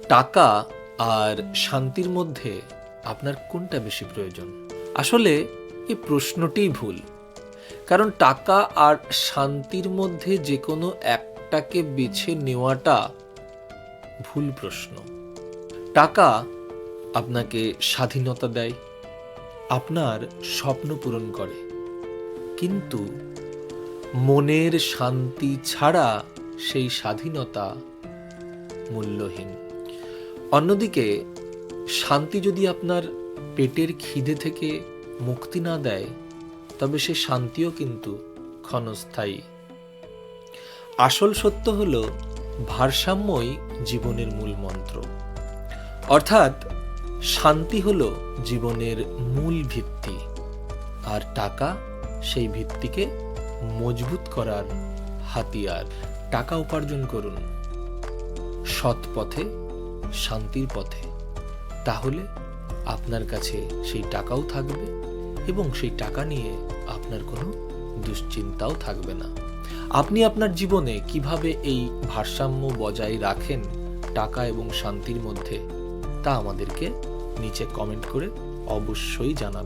টাকা আর শান্তির মধ্যে আপনার কোনটা বেশি প্রয়োজন? আসলে এই প্রশ্নটিই ভুল। কারণ টাকা আর শান্তির মধ্যে যে কোনো একটাকে বেছে নেওয়াটা ভুল প্রশ্ন। টাকা আপনাকে স্বাধীনতা দেয়, আপনার স্বপ্ন পূরণ করে, কিন্তু মনের শান্তি ছাড়া সেই স্বাধীনতা মূল্যহীন। অন্যদিকে শান্তি যদি আপনার পেটের খিদে থেকে মুক্তি না দেয়, তবে সে শান্তিও কিন্তু ক্ষণস্থায়ী। আসল সত্য হলো ভারসাম্যই জীবনের মূল মন্ত্র। অর্থাৎ শান্তি হলো জীবনের মূল ভিত্তি, আর টাকা সেই ভিত্তিকে মজবুত করার হাতিয়ার। টাকা উপার্জন করুন সৎ পথে, শান্তির পথে, তাহলে আপনার কাছে সেই টাকাও থাকবে এবং সেই টাকা নিয়ে আপনার কোনো দুশ্চিন্তাও থাকবে না। আপনি আপনার জীবনে কিভাবে এই ভারসাম্য বজায় রাখেন টাকা এবং শান্তির মধ্যে, তা আমাদেরকে নিচে কমেন্ট করে অবশ্যই জানাবেন।